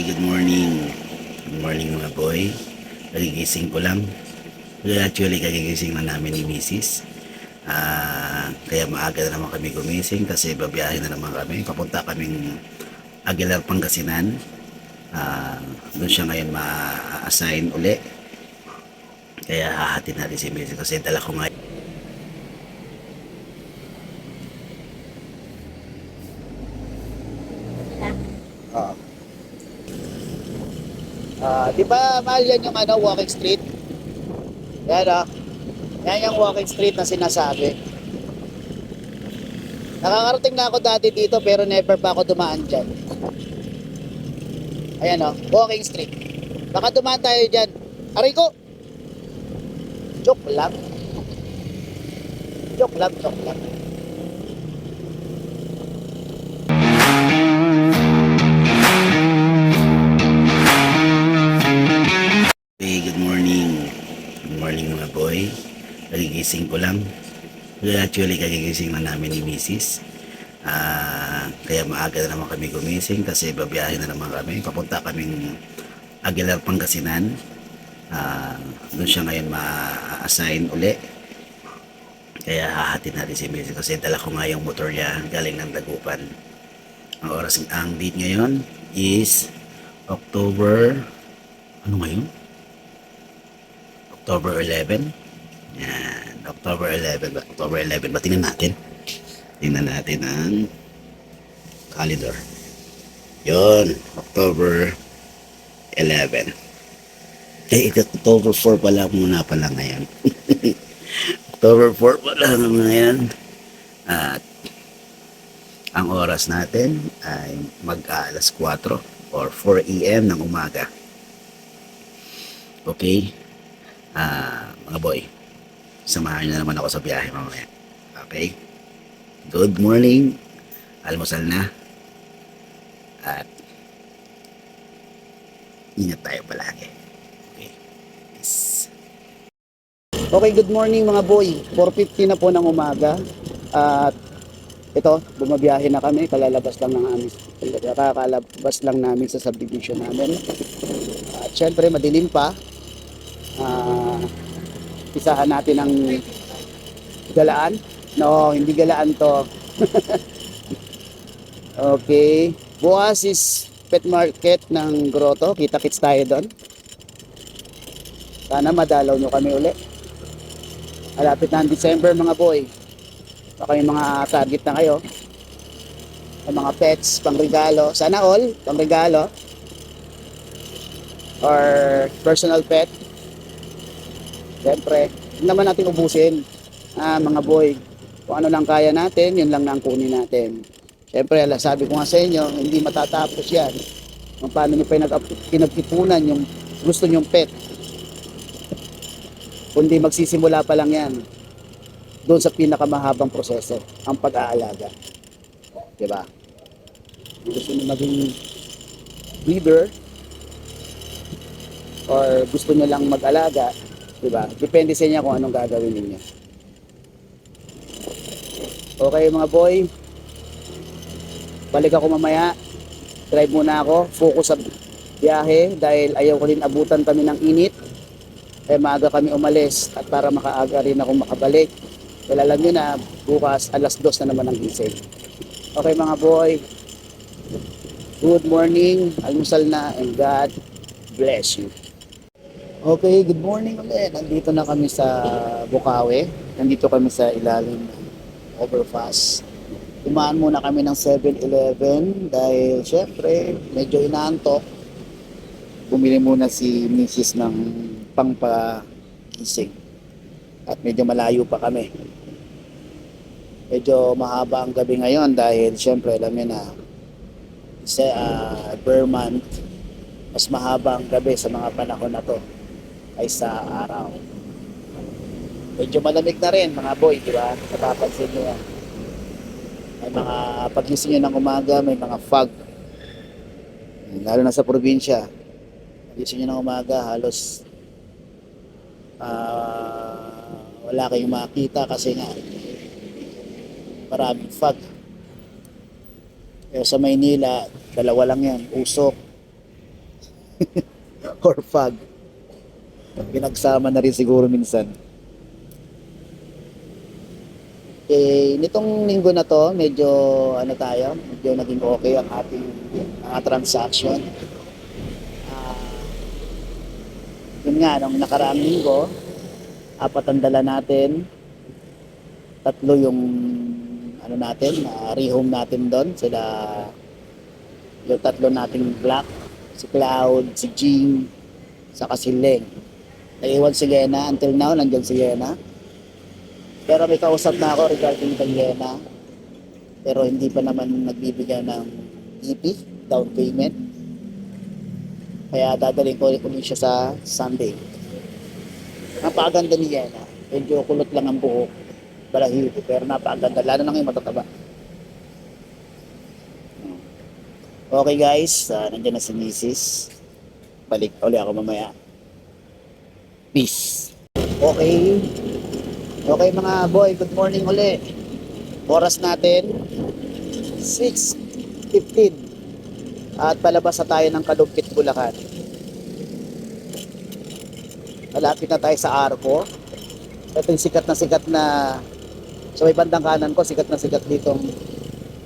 Good morning. Good morning mga boy. Kagigising ko lang. Actually, kagigising na namin ni Mrs. Kaya maaga na naman kami gumising kasi babiyahe na naman kami. Papunta kaming Aguilar, Pangasinan. Doon siya ngayon ma-assign uli. Kaya hahatid natin si Mrs. kasi dala ko ngayon. Di ba mahal yan yung walking street? Yan yan yung walking street na sinasabi. Nakakarating na ako dati dito pero never pa ako dumaan dyan. Ayan walking street. Baka dumaan tayo dyan. Aray ko! Joke lang. Joke lang. Hey, good morning. Good morning mga boy. Kagigising ko lang. Actually, kagigising na namin ni Mrs. Kaya maaga na naman kami gumising kasi babiyahe na naman kami. Papunta kaming Aguilar, Pangasinan. Doon siya ngayon ma-assign uli. Kaya hahatid natin si Mrs. kasi dala ko nga yung motor niya galing ng Dagupan. Ang date ngayon is October, ano ngayon? October 11. Yan, October 11. October 11 ba? Tingnan natin. Tingnan natin ang calendar. Yun, October 11. October 4 pala muna pala ngayon. October 4 pala ngayon. At ang oras natin ay mag-alas 4 or 4 a.m. ng umaga. Okay? Mga boy, samahan niyo na naman ako sa biyahe mamaya. Okay? Good morning. Almusal na. At ingat tayo palagi. Okay? Peace. Okay, good morning mga boy. 4:50 na po ng umaga. At ito, bumabiyahe na kami. Kalalabas lang namin sa subdivision namin. At syempre, madilim pa. Isahan natin ang galaan. No, hindi galaan to. Okay. Bukas is pet market ng Grotto. Kita-kits tayo doon. Sana madalaw nyo kami uli. Malapit na ang December mga boy. Baka yung mga target na kayo. Ang mga pets, pangregalo. Sana all, pangregalo. Or personal pet. Siyempre, hindi naman natin ubusin. Mga boy, kung ano lang kaya natin, yun lang na ang kunin natin. Siyempre, sabi ko nga sa inyo, hindi matatapos yan. Kung paano nyo pa pinag-ipunan yung gusto nyong pet. Kundi magsisimula pa lang yan. Doon sa pinakamahabang proseso, ang pag-aalaga. Diba? Gusto nyo maging breeder, or gusto nyo lang mag-alaga, diba? Depende sa inyo kung anong gagawin ninyo. Okay mga boy, balik ako mamaya. Drive muna ako, focus sa biyahe dahil ayaw ko rin abutan kami ng init. Kaya maaga kami umalis at para makaaga rin ako makabalik. Dahil alam nyo na bukas alas 2 na naman ang gising. Okay mga boy, good morning, almusal na, and God bless you. Okay, good morning ulit. Nandito na kami sa Bukawi. Nandito kami sa ilalim ng overpass. Dumaan muna kami ng 7-Eleven dahil syempre medyo inaantok. Bumili muna si Mrs. ng pangpagising. At medyo malayo pa kami. Medyo mahaba ang gabi ngayon dahil syempre alam niyo na per month mas mahaba ang gabi sa mga panahon na to ay sa araw. Medyo malamig na rin mga boy, di ba? Napapansin nyo yan. May mga pagising nyo ng umaga, may mga fog. Lalo na sa probinsya. Pagising nyo ng umaga, halos wala kayong makita kasi nga maraming fog. Pero sa Maynila, dalawa lang yan, usok or fog. Pinagsama na rin siguro minsan. Eh, nitong linggo na to, medyo medyo naging okay ang ating mga transaction. Ah, Yun nga, nung nakaraang linggo, apat ang dala natin, tatlo yung rehome natin doon, sila yung tatlo nating black, si Cloud, si Jing, saka si Leng. Naiwan si Lena, until now nandyan si Lena. Pero may kausap na ako regarding kay Lena, pero hindi pa naman nagbibigay ng EP, down payment. Kaya dadalhin ko ulit siya sa Sunday. Napakaganda ni Lena. Medyo kulot lang ang buhok, balahibo, pero napakaganda. Lalo na ngayon matataba. Okay guys, nandiyan na si Mrs. Balik uli ako mamaya. Peace. Okay. Okay mga boy, good morning uli. Oras natin 6:15 at palabas na tayo ng Kalumpit, Bulacan. Malapit na tayo sa Arco. Ito yung sikat na sa may bandang kanan ko, sikat na sikat ditong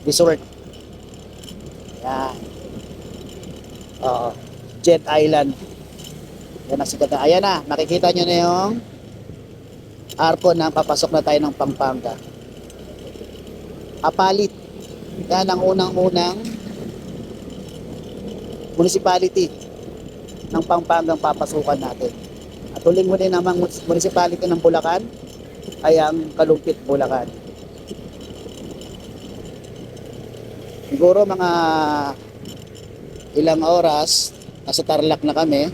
resort. Yan. Oo. Jet Island. Yan ang sikat na. Ayan na, nakikita nyo na yung Arco na papasok na tayo ng Pampanga. Apalit. Yan ang unang-unang municipality ng Pampangang papasukan natin. At huling-huli namang municipality ng Bulacan ay ang Kalumpit, Bulacan. Siguro mga ilang oras nasa Tarlac na kami,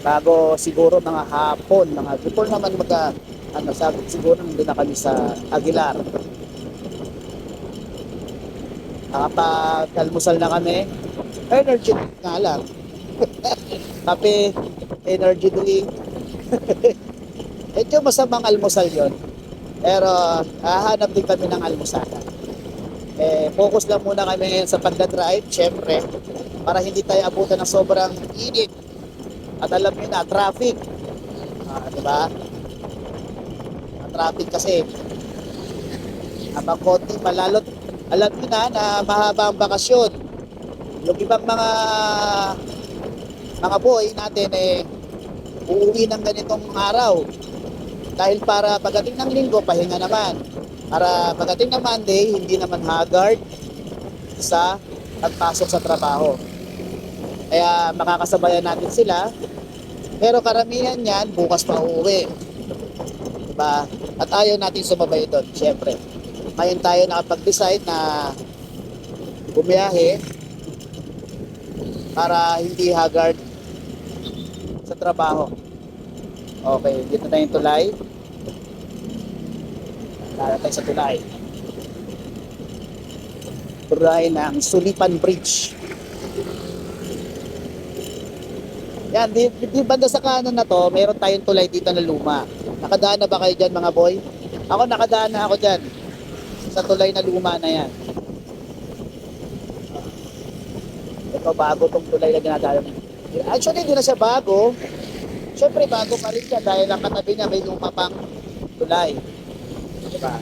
bago siguro mga hapon, mga before naman sabi siguro nandun na kami sa Aguilar. Nakapag-almusal na kami, energy drink nga lang. Kape, energy drink. Medyo masamang almusal yon. Pero hahanap din kami ng almusalan. Focus lang muna kami sa pagdadrive, syempre, para hindi tayo abutan ng sobrang init. At alam niyo na, traffic. Diba? Traffic kasi habang konti malalot, alam niyo na mahaba ang bakasyon. Yung ibang mga boy natin uuwi ng ganitong araw dahil para pagdating ng linggo pahinga naman, para pagdating ng Monday hindi naman haggard sa pagpasok sa trabaho. Kaya makakasabayan natin sila, pero karamihan yan bukas pa uuwi, diba? At ayaw natin sumabay doon, syempre. Ngayon tayo nakapag-decide na bumiyahe para hindi haggard sa trabaho. Okay, dito na yung tulay. Lara tayo sa tulay. Tulay ng Sulipan Bridge. Yan, di banda sa kanan na to, meron tayong tulay dito na luma. Nakadaan na ba kayo dyan mga boy? Ako nakadaan na ako dyan sa tulay na luma na yan. Ito bago tong tulay na ginagawa. Actually, hindi na siya bago. Siyempre, bago pa rin siya dahil ang katabi niya may luma pang tulay. Diba?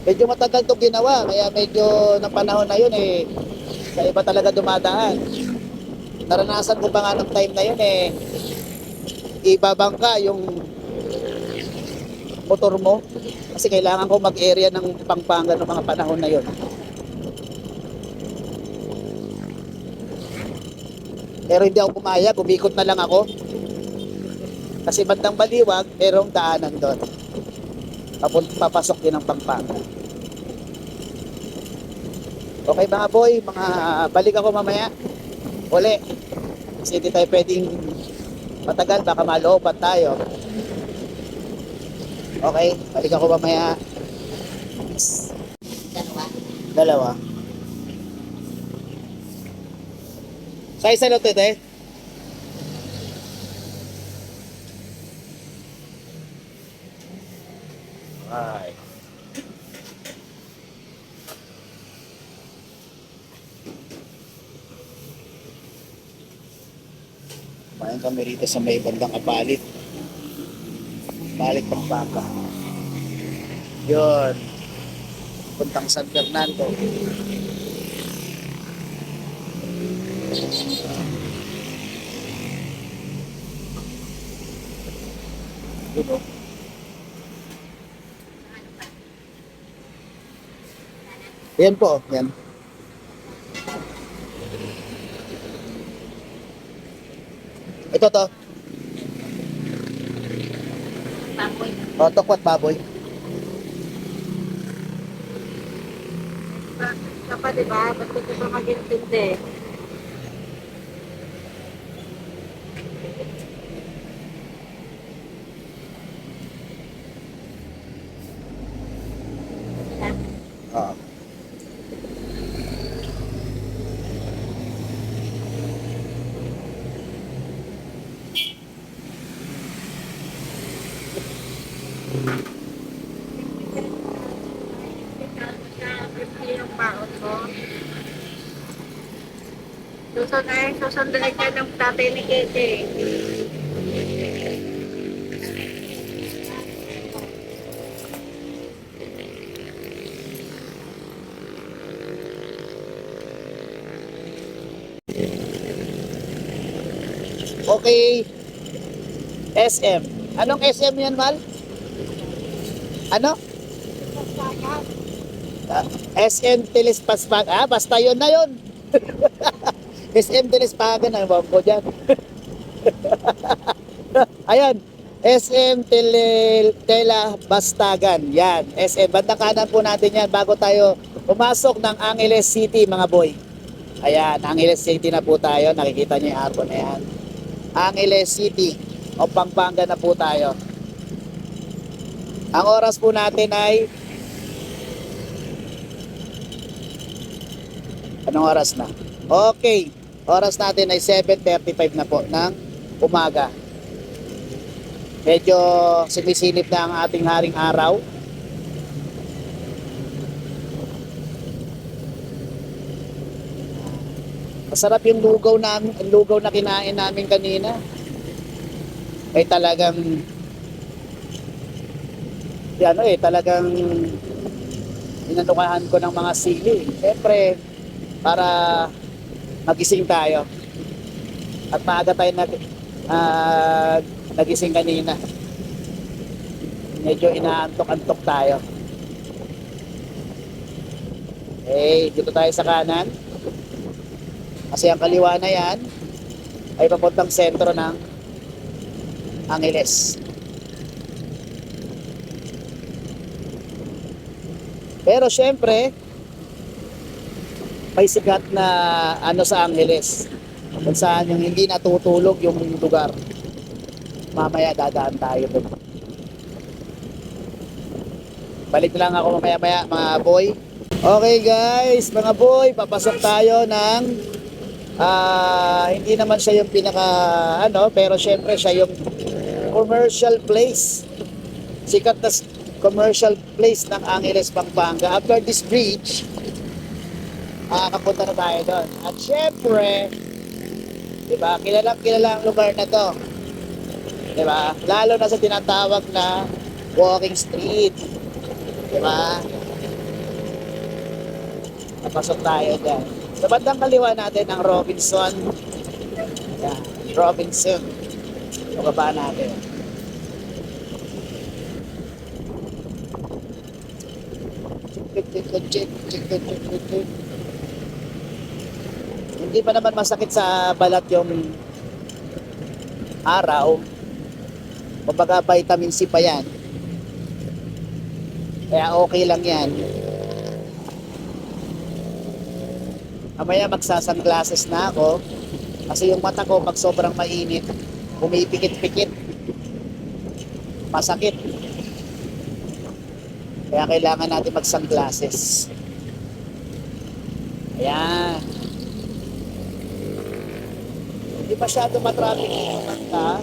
Medyo matagal itong ginawa, kaya medyo ng panahon na yun sa iba talaga dumadaan. Naranasan ko pa nga ng time na yun ibabangka yung motor mo kasi kailangan ko mag-area ng Pampanga ng mga panahon na yun. Pero hindi ako pumayag, umikot na lang ako. Kasi bandang Baliwag, merong daanan doon. Papasok din ng Pampanga. Okay mga boy, balik ako mamaya. Uli. Kasi hindi tayo pwedeng matagal, baka malooban tayo. Okay, balik ako mamaya. Dalawa. Sa isa lang ito Right. Kumain kami rito sa may bandang Apalit. Balik Pampanga. Yun. Puntang San Fernando. Dito. Yan po. Yan. Ito to. Baboy. O, tokwat baboy. Kapag diba, ba't ko ba mag-intindi? Oo. Yung baon mo. Susundan ka ng tatay ni Kete. Okay. SM. Anong SM yan, Mal? Ano? SM Telespaspag. Basta yun na yun. SM Telespagan ang bawang ko dyan. Ayan. SM Tela Bastagan. Yan. SM. Bandang kanan po natin yan bago tayo pumasok ng Angeles City, mga boy. Ayan. Angeles City na po tayo. Nakikita niyo yung arbor na yan. Angeles City o Pampanga na po tayo. Ang oras po natin ay anong oras na? Okay. Oras natin ay 7:35 na po ng umaga. Medyo sumisilip na ang ating haring araw. Masarap yung lugaw na kinain namin kanina. Ay talagang talagang inanukahan ko ng mga sili. Siyempre, para magising tayo. At maaga tayo nagising kanina. Medyo inaantok-antok tayo. Okay, dito tayo sa kanan. Kasi ang kaliwa na yan ay papuntang sentro ng Angeles. Pero syempre, may sikat na ano sa Angeles kung saan yung hindi natutulog yung lugar. Mamaya dadaan tayo doon. Balik lang ako mamaya mga boy. Okay guys, mga boy, papasok tayo ng hindi naman siya yung pinaka pero syempre siya yung commercial place. Sikat na commercial place ng Angeles, Pampanga. After this bridge, kapunta na tayo doon. At syempre, diba, kilala ang lugar na to. Diba? Lalo na sa tinatawag na walking street. Diba? Napasok tayo dyan. Sa bandang kaliwa natin ang Robinson. Yan, Robinson. Pababa natin. Hindi pa naman masakit sa balat yung araw. Kumbaga vitamin C pa yan. Kaya okay lang yan. Mamaya magsasunglasses na ako kasi yung mata ko pag sobrang mainit pumipikit-pikit, masakit, kaya kailangan natin magsunglasses. Ayan, hindi masyado matraffic yung banda.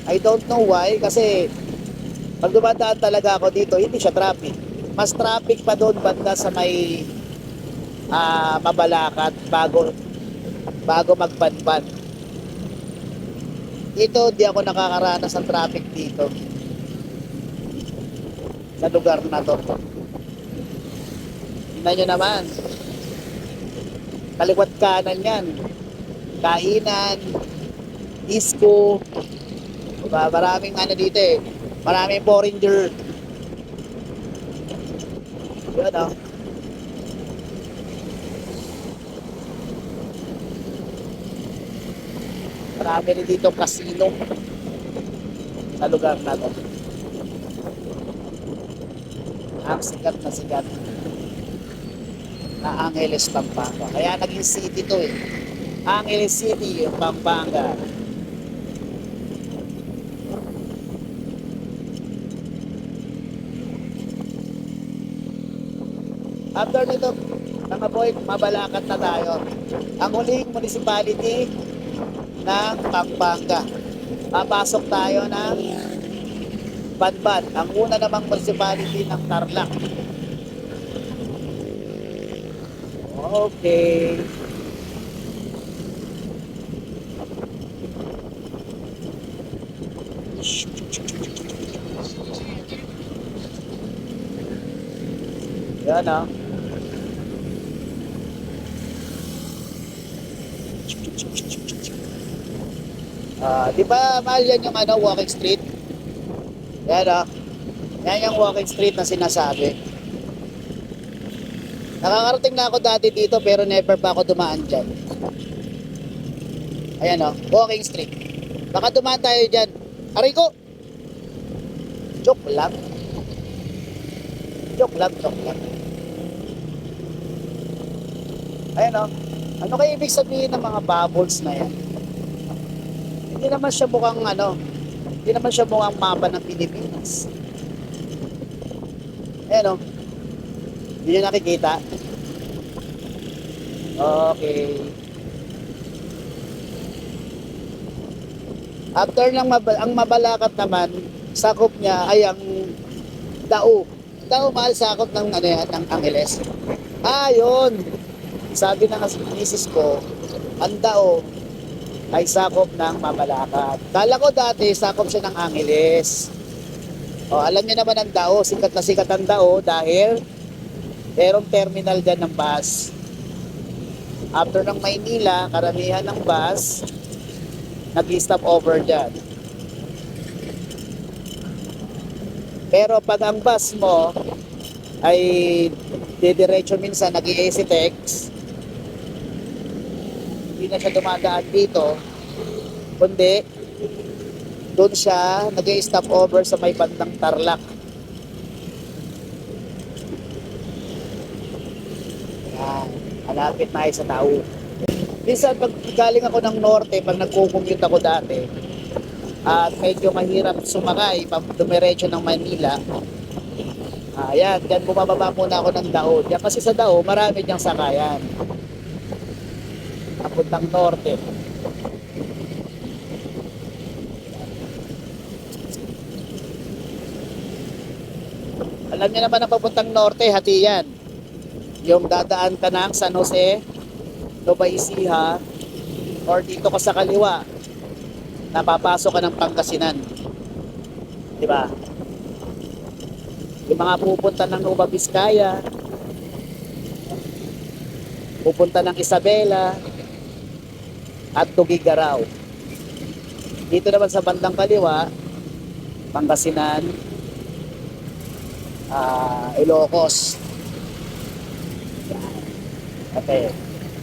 I don't know why, kasi pag dumadaan talaga ako dito hindi siya traffic. Mas traffic pa doon banda sa may Mabalacat bago magbanban. Dito, di ako nakakaranas ng traffic dito. Sa lugar na to. Tingnan nyo naman. Kaliwat kanan yan. Kainan, disco. Diba? Maraming ano dito eh. Maraming foreigner. Yun oh. Marami rin dito casino sa lugar na to. Ang sikat na sikat na Angeles, Pampanga. Kaya naging city to eh. Angeles City, Pampanga. After nito, mga boy, mabalakat na tayo. Ang huling municipality ng Pampanga. Papasok tayo ng Banban. Ang una namang municipality ng Tarlac. Okay. Yan ah. Di ba mahal yan yung ano, walking street? Yan ah. Yan yung walking street na sinasabi. Nakakarating na ako dati dito pero never pa ako dumaan dyan. Ayan oh, walking street. Baka dumaan tayo dyan. Aray ko! Joke lang. Joke lang. Ayan oh. Ano kaya ibig sabihin ng mga bubbles na yan? Hindi naman siya mukhang ano, hindi naman siya mukhang mapa ng Pilipinas. Ayan o. Hindi nyo nakikita? Okay. After ng ang Mabalacat naman, sakop niya ay ang Dao. Dao mahal sakop ng ano yan, ng Angeles. Yun. Sabi ng misis ko, ang Dao ay sakop ng Mabalacat. Kala ko dati sakop siya ng Angeles. Alam niyo naman ang Dao, sikat na sikat ang Dao dahil merong terminal dyan ng bus. After ng Maynila, karamihan ng bus nag-stop over dyan. Pero pag ang bus mo ay didiretso minsan nag-i-ACTEX, hindi na siya dumadaan dito, kundi doon siya nag-i-stop over sa may bandang Tarlac. Yan, malapit na sa Tao. Minsan pag galing ako ng norte, pag nagko-commute ako dati, at medyo mahirap sumakay, dumiretso ng Manila, ayan, dyan bumababa muna ako ng Dao. Diyan kasi sa Dao, marami diyang sakayan. Papuntang norte. Alam niyo naman ang papuntang norte, hati yan. Yung dadaan ka ng San Jose, Nueva Ecija, or dito ka sa kaliwa, napapasok ka ng Pangasinan. Diba? Yung mga pupunta ng Nueva Vizcaya, pupunta ng Isabela, at Tugigaraw. Dito naman sa bandang kaliwa, Pangasinan, Ilocos. Okay.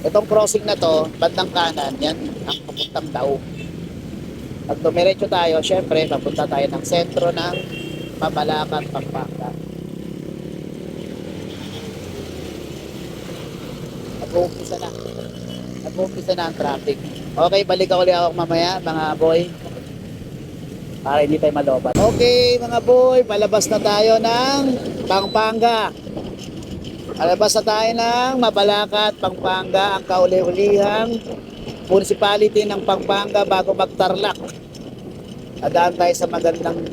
Itong crossing na to, bandang kanan, yan ang papuntang Dao. Pag dumiretso tayo, syempre, papunta tayo ng sentro ng Mabalacat, Pampanga. Nag-uumpisa na ang traffic. Okay, balik ako ulit ako mamaya, mga boy. Para hindi tayo malobat. Okay, mga boy, palabas na tayo ng Pampanga. Palabas na tayo ng Mabalacat, Pampanga, ang kauli-ulihang municipality ng Pampanga bago mag-Tarlac. Nadaan tayo sa magandang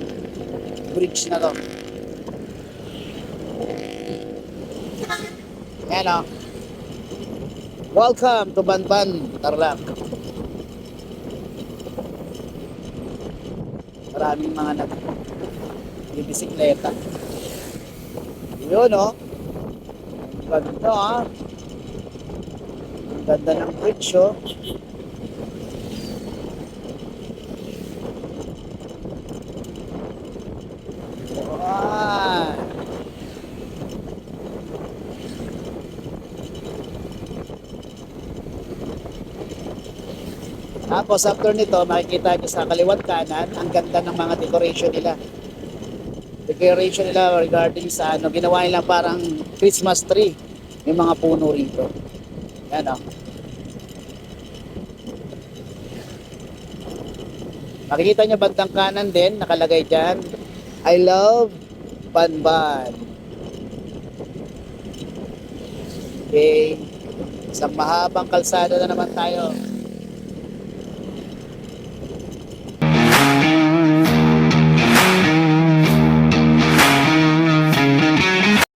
bridge na to. Ayan o. Welcome to Banban, Tarlac. Maraming mga bisikleta. Yun, oh. Ang ganda, ah. Ang ganda ng bridge, oh. Wow. Tapos after nito, makikita niyo sa kaliwat kanan, ang ganda ng mga decoration nila. Decoration nila regarding sa ano, ginawa nila parang Christmas tree. May mga puno rito. Yan, oh. Makikita niyo bandang kanan din, nakalagay dyan, I love Banban. Okay. Sa mahabang kalsada na naman tayo.